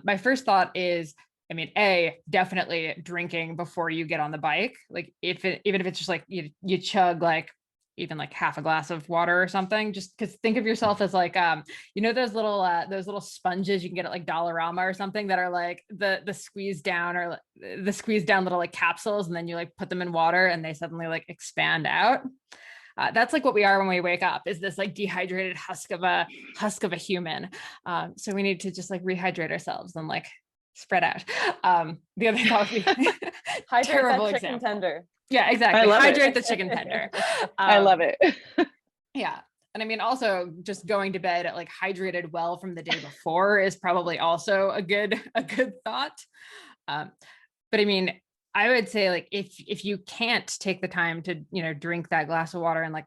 My first thought is, I mean, definitely drinking before you get on the bike. Like even if it's just like you chug like even like half a glass of water or something, just because think of yourself as like, those little sponges you can get at like Dollarama or something that are like the squeeze down or the squeeze down little like capsules. And then you like put them in water and they suddenly like expand out. That's like what we are when we wake up, is this like dehydrated husk of a human. So we need to just like rehydrate ourselves and like spread out. The other thought would be hydrate that chicken tender. Yeah, exactly. Hydrate the chicken tender. I love it. Yeah. And I mean, also just going to bed like hydrated well from the day before is probably also a good thought. But I mean, I would say like, if you can't take the time to, drink that glass of water and like,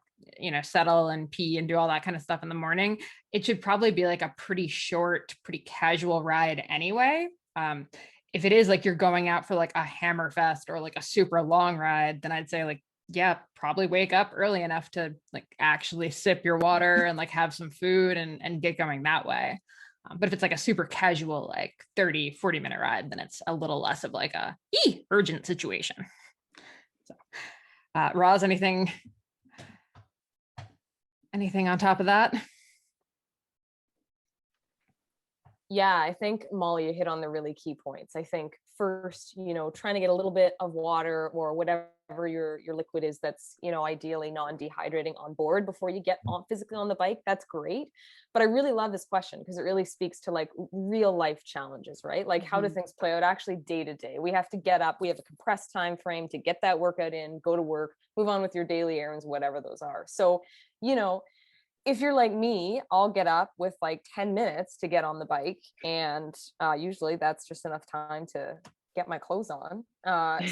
settle and pee and do all that kind of stuff in the morning, it should probably be like a pretty short, pretty casual ride anyway. If it is like you're going out for like a hammer fest or like a super long ride, then I'd say like, yeah, probably wake up early enough to like actually sip your water and like have some food and get going that way. But if it's like a super casual, like 30, 40-minute ride, then it's a little less of like a urgent situation. So, Roz, anything on top of that? Yeah, I think Molly, you hit on the really key points. I think first, trying to get a little bit of water or whatever your liquid is that's, ideally non-dehydrating on board before you get on physically on the bike. That's great. But I really love this question because it really speaks to like real life challenges, right? Like how do things play out actually day to day? We have to get up, we have a compressed time frame to get that workout in, go to work, move on with your daily errands, whatever those are. So, if you're like me, I'll get up with like 10 minutes to get on the bike. And usually that's just enough time to get my clothes on.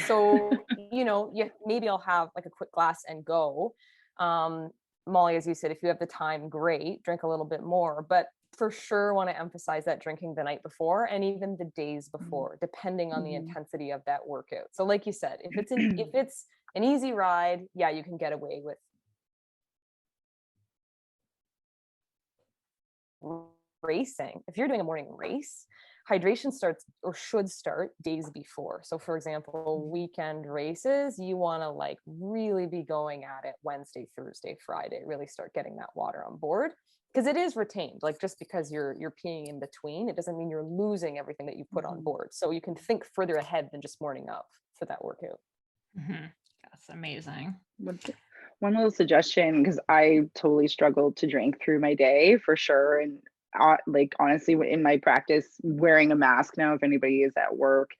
So, maybe I'll have like a quick glass and go. Molly, as you said, if you have the time, great, drink a little bit more. But for sure want to emphasize that drinking the night before and even the days before, depending on the intensity of that workout. So like you said, if it's an easy ride, yeah, you can get away with racing. If you're doing a morning race, hydration starts or should start days before. So for example, weekend races, you want to like really be going at it Wednesday, Thursday, Friday, really start getting that water on board, because it is retained. Like just because you're peeing in between, it doesn't mean you're losing everything that you put on board. So you can think further ahead than just morning of for that workout. That's amazing. One little suggestion, because I totally struggled to drink through my day for sure. And like honestly, in my practice, wearing a mask now, if anybody is at work,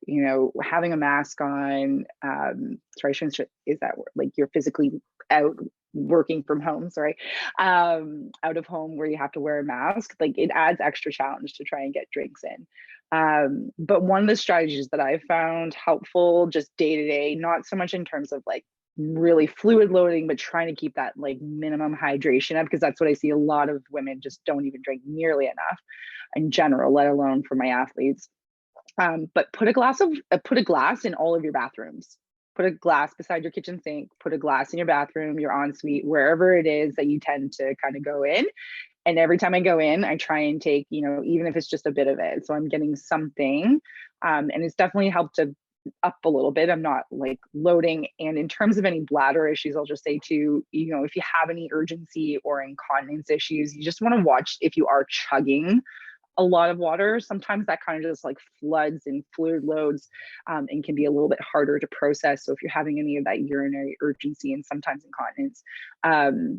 you know, having a mask on, sorry, is that like you're physically out working from home, sorry, out of home where you have to wear a mask, like it adds extra challenge to try and get drinks in. But one of the strategies that I found helpful just day to day, not so much in terms of like really fluid loading, but trying to keep that like minimum hydration up, because that's what I see a lot of women just don't even drink nearly enough in general, let alone for my athletes. But put a glass in all of your bathrooms. Put a glass beside your kitchen sink, put a glass in your bathroom, your ensuite, wherever it is that you tend to kind of go in. And every time I go in, I try and take, you know, even if it's just a bit of it. So I'm getting something. And it's definitely helped to up a little bit. I'm not like loading. And in terms of any bladder issues, I'll just say too, you know, if you have any urgency or incontinence issues, you just want to watch if you are chugging a lot of water. Sometimes that kind of just like floods and fluid loads, and can be a little bit harder to process. So if you're having any of that urinary urgency and sometimes incontinence,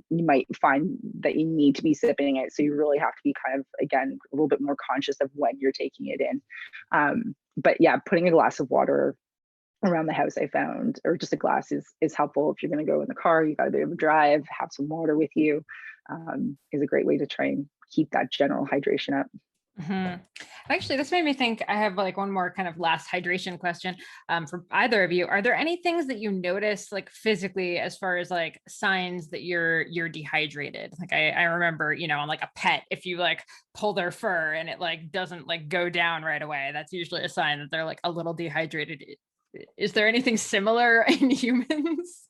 you might find that you need to be sipping it. So you really have to be kind of, again, a little bit more conscious of when you're taking it in. But yeah, putting a glass of water around the house, I found, or just a glass is helpful. If you're going to go in the car, you got a bit of a drive, have some water with you, is a great way to try and keep that general hydration up. Actually, this made me think. I have like one more kind of last hydration question for either of you. Are there any things that you notice like physically as far as like signs that you're dehydrated? Like I remember, you know, on like a pet, if you like pull their fur and it like doesn't like go down right away, that's usually a sign that they're like a little dehydrated. Is there anything similar in humans?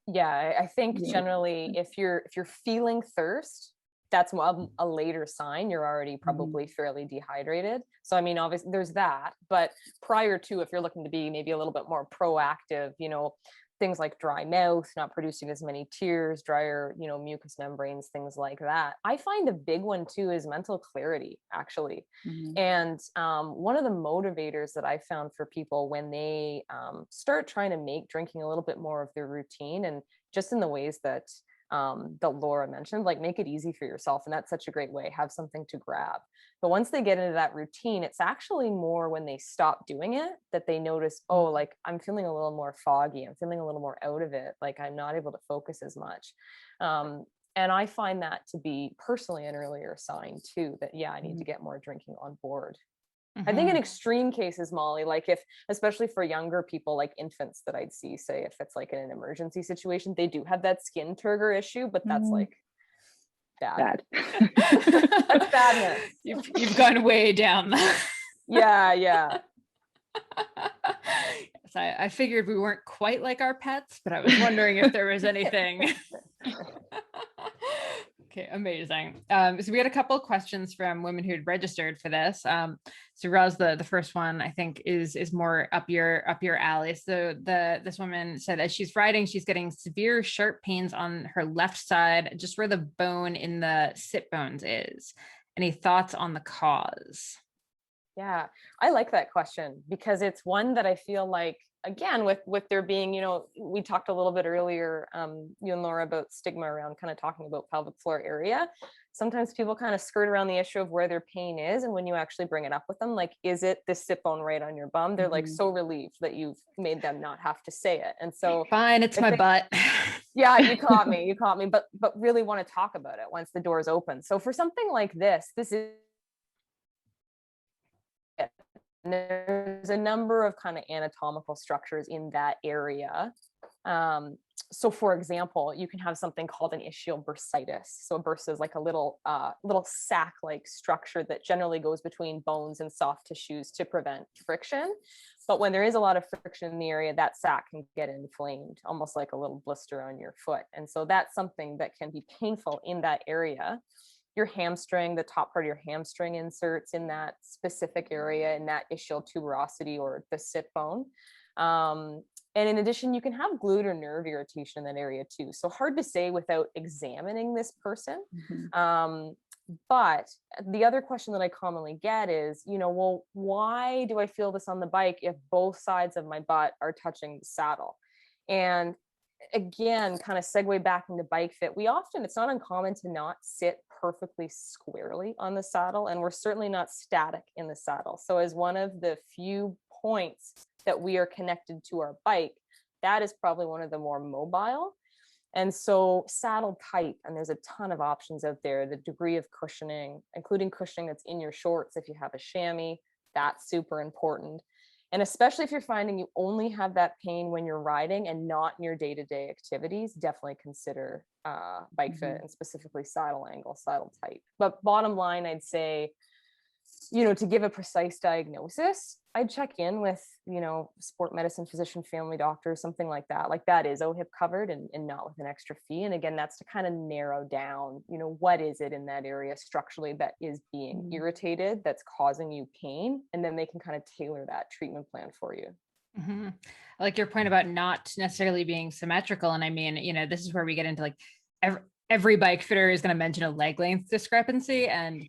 Yeah, I think generally if you're feeling thirst, that's a later sign. You're already probably fairly dehydrated. So, I mean, obviously there's that, but prior to, if you're looking to be maybe a little bit more proactive, you know, things like dry mouth, not producing as many tears, drier, you know, mucous membranes, things like that. I find a big one too is mental clarity, actually. And one of the motivators that I found for people when they start trying to make drinking a little bit more of their routine, and just in the ways that Laura mentioned, like make it easy for yourself. And that's such a great way, have something to grab. But once they get into that routine, it's actually more when they stop doing it that they notice, oh, like I'm feeling a little more foggy. I'm feeling a little more out of it. Like I'm not able to focus as much. And I find that to be personally an earlier sign too, that, yeah, I need to get more drinking on board. I think in extreme cases, Molly, like if, especially for younger people, like infants that I'd see, say, if it's like in an emergency situation, they do have that skin turgor issue, but that's like bad. That's badness. You've gone way down. Yeah. Yes, I figured we weren't quite like our pets, but I was wondering if there was anything. Okay, amazing. So we had a couple of questions from women who had registered for this. So Roz, the first one I think is more up your alley. So this woman said as she's riding, she's getting severe sharp pains on her left side, just where the bone in the sit bones is. Any thoughts on the cause? Yeah, I like that question because it's one that I feel like, again, with there being, you know, we talked a little bit earlier, you and Laura, about stigma around kind of talking about pelvic floor area. Sometimes people kind of skirt around the issue of where their pain is. And when you actually bring it up with them, like, is it the sit bone right on your bum? They're like so relieved that you've made them not have to say it. And so fine, it's my butt. Yeah, you caught me, but really want to talk about it once the door's open. So for something like this is, and there's a number of kind of anatomical structures in that area. So for example, you can have something called an ischial bursitis. So a bursa is like a little sac-like structure that generally goes between bones and soft tissues to prevent friction. But when there is a lot of friction in the area, that sac can get inflamed, almost like a little blister on your foot. And so that's something that can be painful in that area. your hamstring, the top part of your hamstring inserts in that specific area, in that ischial tuberosity or the sit bone. And in addition, you can have glute or nerve irritation in that area too. So hard to say without examining this person. But the other question that I commonly get is, well, why do I feel this on the bike if both sides of my butt are touching the saddle? And again, kind of segue back into bike fit. It's not uncommon to not sit perfectly squarely on the saddle, and we're certainly not static in the saddle. So as one of the few points that we are connected to our bike, that is probably one of the more mobile. And so saddle type, and there's a ton of options out there, the degree of cushioning, including cushioning that's in your shorts. If you have a chamois, that's super important. And especially if you're finding you only have that pain when you're riding and not in your day-to-day activities, definitely consider bike fit, and specifically saddle angle, saddle type. But bottom line, I'd say, to give a precise diagnosis, I'd check in with, sport medicine physician, family doctor, something like that. Like that is OHIP covered and not with an extra fee. And again, that's to kind of narrow down, what is it in that area structurally that is being irritated, that's causing you pain, and then they can kind of tailor that treatment plan for you. I like your point about not necessarily being symmetrical. And I mean, this is where we get into like every bike fitter is going to mention a leg length discrepancy. And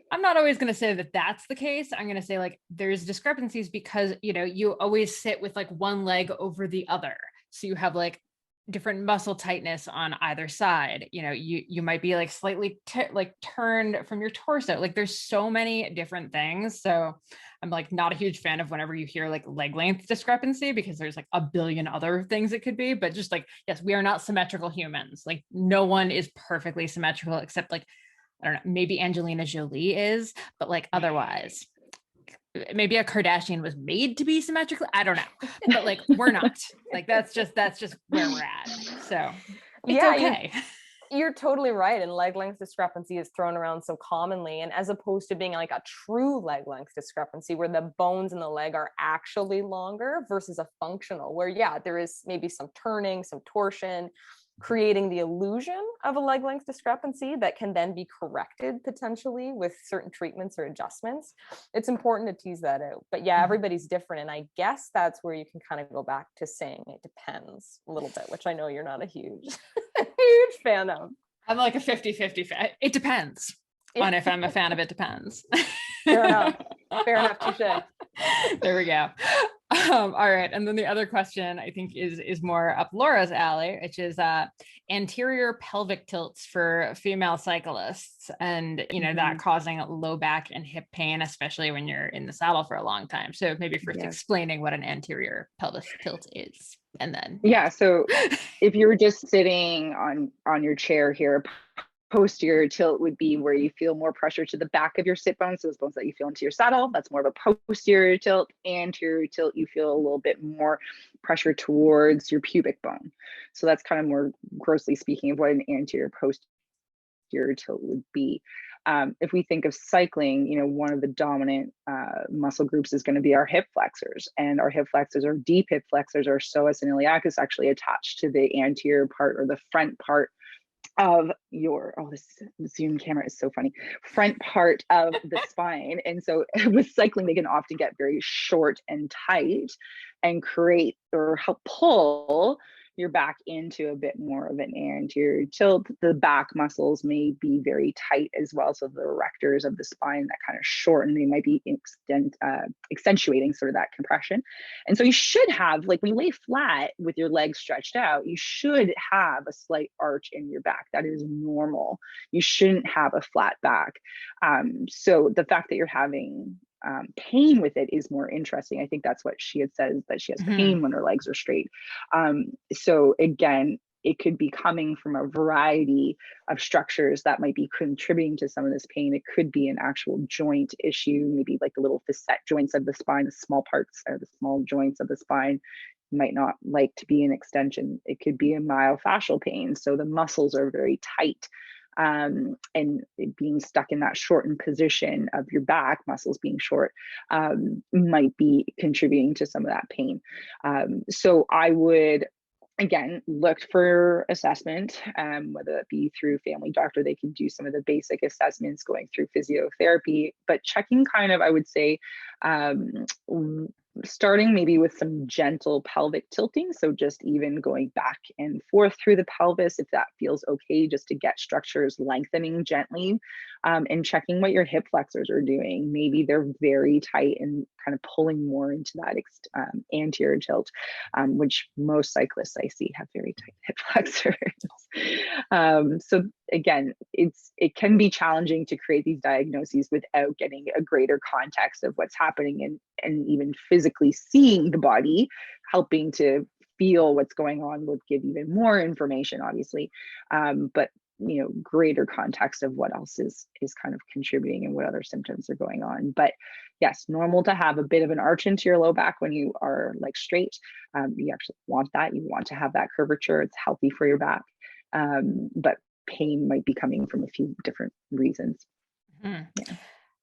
I'm not always going to say that that's the case. I'm going to say like there's discrepancies because, you always sit with like one leg over the other. So you have like different muscle tightness on either side. You might be like slightly turned from your torso. Like there's so many different things. So I'm like not a huge fan of whenever you hear like leg length discrepancy, because there's like a billion other things it could be. But just like, yes, we are not symmetrical humans. Like no one is perfectly symmetrical except like, I don't know, maybe Angelina Jolie is, but like otherwise, maybe a Kardashian was made to be symmetrical. I don't know, but like we're not. Like that's just where we're at. So it's okay. You're totally right. And leg length discrepancy is thrown around so commonly. And as opposed to being like a true leg length discrepancy where the bones in the leg are actually longer versus a functional where, there is maybe some turning, some torsion, creating the illusion of a leg length discrepancy that can then be corrected potentially with certain treatments or adjustments. It's important to tease that out. But everybody's different. And I guess that's where you can kind of go back to saying it depends a little bit, which I know you're not a huge, huge fan of. I'm like a 50-50 fan. It depends on if I'm a fan of it depends. Fair enough. Touche. There we go. All right. And then the other question I think is more up Laura's alley, which is anterior pelvic tilts for female cyclists, and that causing low back and hip pain, especially when you're in the saddle for a long time. So maybe first explaining what an anterior pelvic tilt is, and then so if you were just sitting on your chair here, posterior tilt would be where you feel more pressure to the back of your sit bones, so those bones that you feel into your saddle. That's more of a posterior tilt. Anterior tilt, you feel a little bit more pressure towards your pubic bone. So that's kind of more grossly speaking of what an anterior posterior tilt would be. If we think of cycling, one of the dominant muscle groups is going to be our hip flexors, and our hip flexors, or deep hip flexors, or psoas and iliacus, actually attached to the anterior part or the front part of your, this Zoom camera is so funny, front part of the spine. And so with cycling, they can often get very short and tight and create or help pull your back into a bit more of an anterior tilt. The back muscles may be very tight as well. So the erectors of the spine that kind of shorten, they might be accentuating sort of that compression. And so you should have, like when you lay flat with your legs stretched out, you should have a slight arch in your back. That is normal. You shouldn't have a flat back. So the fact that you're having pain with it is more interesting. I think that's what she had said, is that she has pain when her legs are straight. So again, it could be coming from a variety of structures that might be contributing to some of this pain. It could be an actual joint issue, maybe like the little facet joints of the spine, the small parts or the small joints of the spine might not like to be an extension. It could be a myofascial pain. So the muscles are very tight. And being stuck in that shortened position of your back muscles being short might be contributing to some of that pain. So I would again, looked for assessment, whether that be through family doctor. They can do some of the basic assessments going through physiotherapy, but checking kind of, I would say, starting maybe with some gentle pelvic tilting. So just even going back and forth through the pelvis, if that feels okay, just to get structures lengthening gently, and checking what your hip flexors are doing. Maybe they're very tight and kind of pulling more into that anterior tilt, which most cyclists I see have very tight hip flexors. So again, it can be challenging to create these diagnoses without getting a greater context of what's happening, and even physically seeing the body, helping to feel what's going on would give even more information, obviously. But greater context of what else is kind of contributing and what other symptoms are going on. But yes, normal to have a bit of an arch into your low back when you are like straight. You actually want that. You want to have that curvature. It's healthy for your back. But pain might be coming from a few different reasons. Yeah.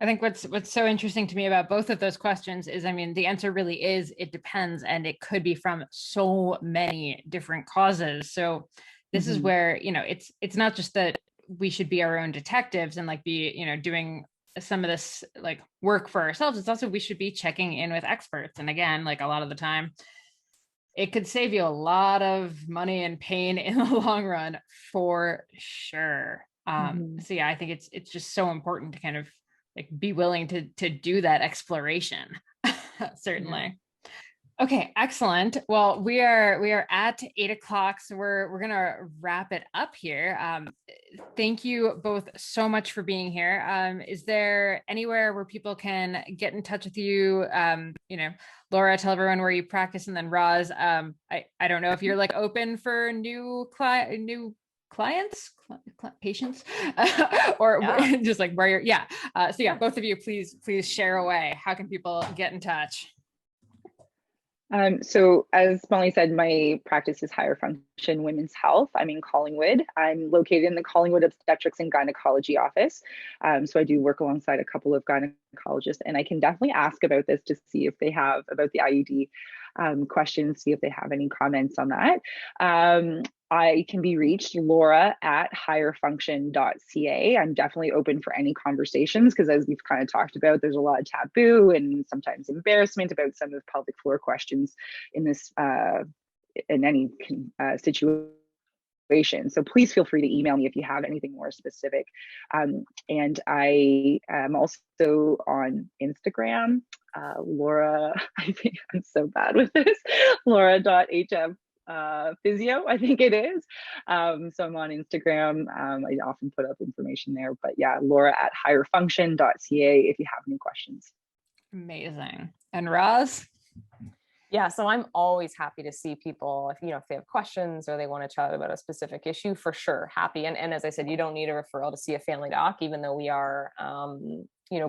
I think what's so interesting to me about both of those questions is, I mean, the answer really is, it depends, and it could be from so many different causes. So this is where, it's not just that we should be our own detectives and like be, doing some of this like work for ourselves. It's also, we should be checking in with experts. And again, like a lot of the time, it could save you a lot of money and pain in the long run, for sure. So yeah, I think it's just so important to kind of like be willing to do that exploration. Certainly. Okay, excellent. Well, we are at 8 o'clock, so we're gonna wrap it up here. Thank you both so much for being here. Is there anywhere where people can get in touch with you? Laura, tell everyone where you practice, and then Roz, I don't know if you're like open for new clients, patients, or just like where you're. So yeah, both of you, please share away. How can people get in touch? So as Molly said, my practice is higher function women's health. I'm in Collingwood. I'm located in the Collingwood Obstetrics and Gynecology office. So I do work alongside a couple of gynecologists, and I can definitely ask about this to see if they have about the IUD questions, see if they have any comments on that. I can be reached, Laura at higherfunction.ca. I'm definitely open for any conversations, because as we've kind of talked about, there's a lot of taboo and sometimes embarrassment about some of the pelvic floor questions in this, in any situation. So please feel free to email me if you have anything more specific. And I am also on Instagram, Laura, I think I'm so bad with this, Laura.hm physio, I think it is. So I'm on Instagram. I often put up information there, but yeah, Laura at higherfunction.ca if you have any questions. Amazing. And Roz? Yeah, so I'm always happy to see people if they have questions or they want to chat about a specific issue, for sure. Happy. And as I said, you don't need a referral to see a family doc, even though we are,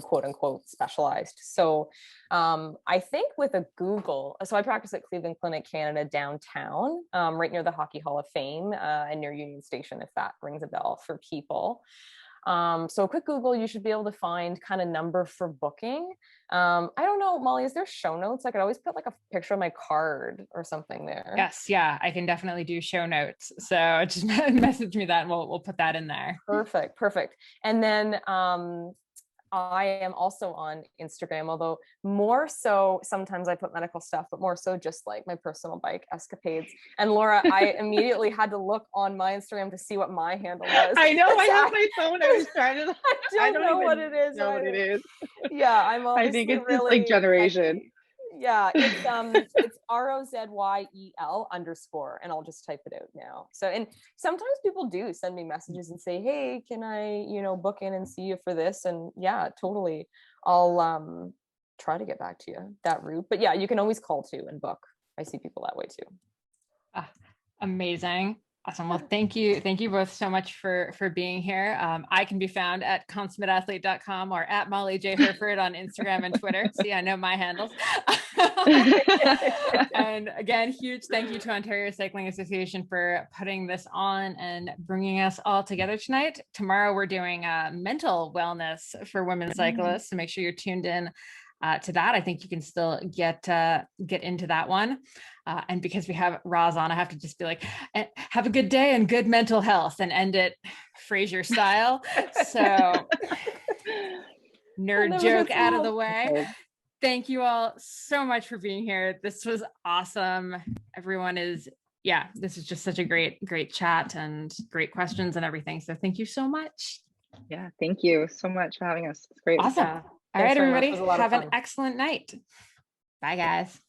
quote unquote specialized. So I think with a Google, so I practice at Cleveland Clinic Canada downtown, right near the Hockey Hall of Fame, and near Union Station, if that rings a bell for people. So a quick Google, you should be able to find kind of number for booking. I don't know, Molly, is there show notes? I could always put like a picture of my card or something there. Yes. Yeah, I can definitely do show notes. So just message me that and we'll put that in there. Perfect. And then, I am also on Instagram, although more so sometimes I put medical stuff, but more so just like my personal bike escapades. And Laura, I immediately had to look on my Instagram to see what my handle was. I know, I have my phone. I was trying to. I don't know what it is. Know what it is. Yeah, I'm obviously I think it's really just like generation. techy. Yeah, it's ROZYEL _, and I'll just type it out now. So, and sometimes people do send me messages and say, hey, can I, book in and see you for this? And yeah, totally. I'll try to get back to you that route. But yeah, you can always call too and book. I see people that way too. Amazing. Awesome. Well, thank you both so much for being here. I can be found at consummateathlete.com or at Molly J. Hurford on Instagram and Twitter. See, I know my handles. And again, huge thank you to Ontario Cycling Association for putting this on and bringing us all together tonight. Tomorrow we're doing mental wellness for women cyclists, so make sure you're tuned in to that, I think you can still get into that one. And because we have Roz on, I have to just be like, have a good day and good mental health, and end it Frasier style. So nerd joke out of the way. Thank you all so much for being here. This was awesome. Everyone is, this is just such a great chat and great questions and everything. So thank you so much. Yeah, thank you so much for having us. It's great. Awesome. Yeah. All right, Thanks very much. everybody, It was a lot of have an fun. excellent night. Bye, guys.